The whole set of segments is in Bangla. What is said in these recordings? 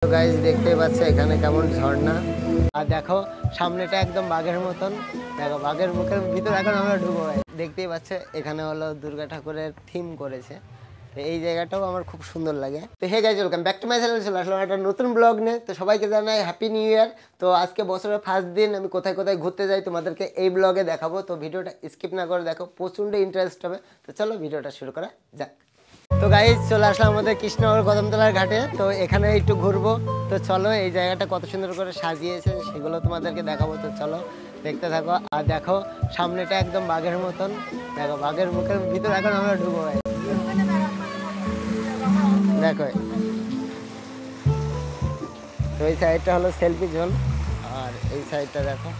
তো গাইস দেখতেই পাচ্ছ এখানে কেমন ঝর্ণা, আর দেখো সামনেটা একদম বাঘের মতন। দেখো বাঘের মুখের ভিতর এখন আমরা ঢুকবো। দেখতেই পাচ্ছ এখানে হলো দুর্গা ঠাকুরের থিম করেছে। তো এই জায়গাটাও আমার খুব সুন্দর লাগে। তো hey guys, welcome back to my channel. চলে আসলাম একটা নতুন ব্লগ নিয়ে। তো সবাইকে জানাই হ্যাপি নিউ ইয়ার। তো আজকে বছরের ফার্স্ট দিন, আমি কোথায় কোথায় ঘুরতে যাই তোমাদেরকে এই ব্লগে দেখাবো। তো ভিডিওটা স্কিপ না করে দেখো, প্রচণ্ড ইন্টারেস্ট হবে। তো চলো ভিডিওটা শুরু করা যাক। তো গাইস চলে আসলাম আমাদের কৃষ্ণনগর কদমতলার ঘাটে। তো এখানে একটু ঘুরবো। তো চলো এই জায়গাটা কত সুন্দর করে সাজিয়েছে সেগুলো তোমাদেরকে দেখাবো। তো চলো দেখতে থাকো। আর দেখো সামনেটা একদম বাঘের মতন। দেখো বাঘের মুখের ভিতর এখন আমরা ঢুকবো। দেখো তো এই সাইডটা হলো সেলফি জোন, আর এই সাইডটা দেখো।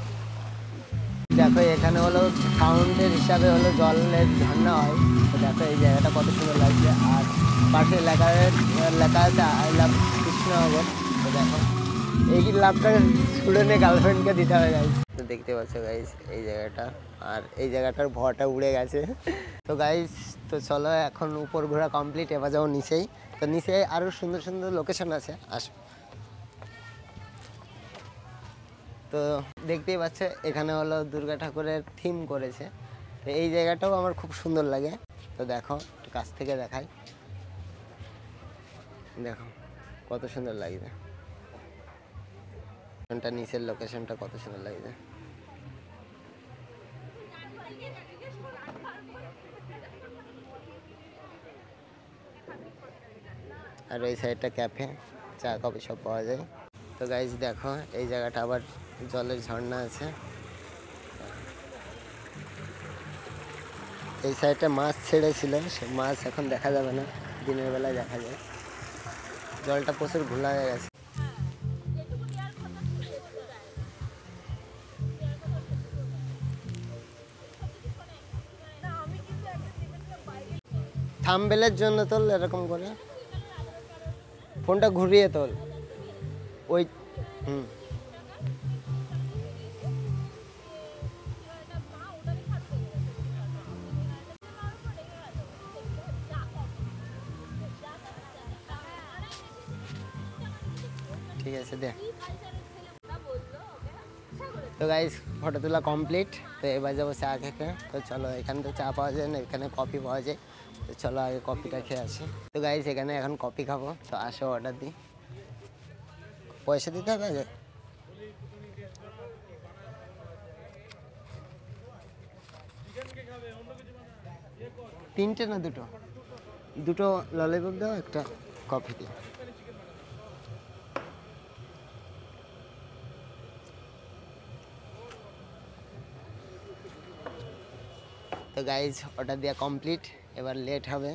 দেখো এখানে হলো ফাউন্টেন হিসাবে হলো জলের ঝর্ণা হয়। তো দেখো এই জায়গাটা কত সুন্দর লাগছে। আর পাশে লেখা আছে আই লাভ কৃষ্ণনগর। তো দেখো এই লাভটা স্টুডেন্টের গার্লফ্রেন্ডকে দিতে হবে গাইজ। তো দেখতে পাচ্ছ গাইজ এই জায়গাটা, আর এই জায়গাটার ভরটা উড়ে গেছে। তো গাইজ তো চলো এখন উপর ঘোরা কমপ্লিট, এবার যাবো নিচেই। তো নিচে আরও সুন্দর সুন্দর লোকেশন আছে, আসো। তো দেখতেই পাচ্ছে এখানে হলো দুর্গা ঠাকুরের থিম করেছে। তো এই জায়গাটাও আমার খুব সুন্দর লাগে। তো দেখো একটু কাছ থেকে দেখাই, দেখো কত সুন্দর লাগছে। নিচের লোকেশনটা কত সুন্দর লাগছে। আর এই সাইডটা ক্যাফে, চা কফি সব পাওয়া যায়। তো গাইজ দেখো এই জায়গাটা আবার জলের ঝর্ণা আছে। এই সাইডটা মাছ ছেড়েছিল, সে মাছ এখন দেখা যাবে না, দিনের বেলায় দেখা যায়। জলটা প্রচুর ঘোলা হয়ে গেছে। থাম্বনেলের জন্য তোল এরকম করে, ফোনটা ঘুরিয়ে তোল ওই। হুম ঠিক আছে দে। তো গাইস ফটো তোলা কমপ্লিট। তো এবার যাবো চা খেতে। তো চলো, এখানে তো চা পাওয়া যায় না, এখানে কফি পাওয়া যায়। তো চলো আগে কফিটা খেয়ে আসি। তো গাইস এখানে এখন কফি খাবো। তো আসো অর্ডার দিই। পয়সা দিতে হবে আগে। তিনটে না দুটো? দুটো ললিপপ দাও, একটা কফি দিও। তো গাইজ অর্ডার দেওয়া কমপ্লিট, এবার লেট হবে।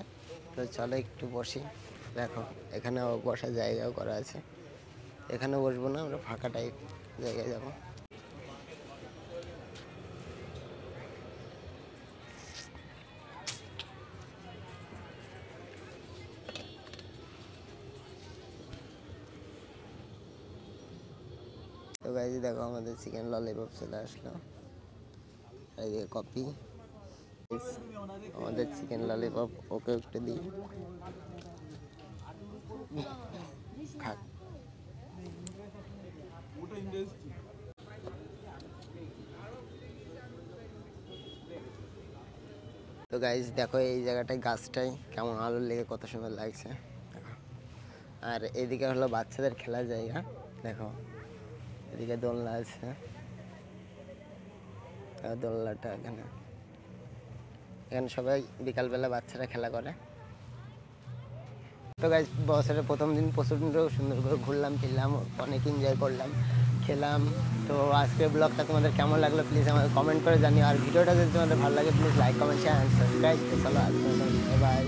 তো চলো একটু বসি। দেখো এখানে বসার জায়গাও করা আছে। এখানে বসবো না, আমরা ফাঁকা টাইপ জায়গায় যাবো। তো গাইজ দেখো আমাদের চিকেন ললিপপ চলে আসলো। এইদিকে কফি, আমাদের চিকেন ললিপপ ওকে একটু দিই, খাক। তো গাইজ দেখো এই জায়গাটায় গাছটায় কেমন আলো লেগে কত সুন্দর লাগছে। দেখো আর এদিকে হলো বাচ্চাদের খেলার জায়গা। দেখো এদিকে দোলনা আছে, দোলনাটা এখানে এখানে সবাই বিকালবেলা বাচ্চারা খেলা করে। তো গাইজ বছরের প্রথম দিন প্রচণ্ড সুন্দর করে ঘুরলাম ফিরলাম, অনেক এনজয় করলাম, খেলাম। তো আজকের ব্লগটা তোমাদের কেমন লাগলো প্লিজ আমাকে কমেন্ট করে জানিও। আর ভিডিওটা যদি তোমাদের ভালো লাগে please like comment share and subscribe. তো চলো আজকে বাই।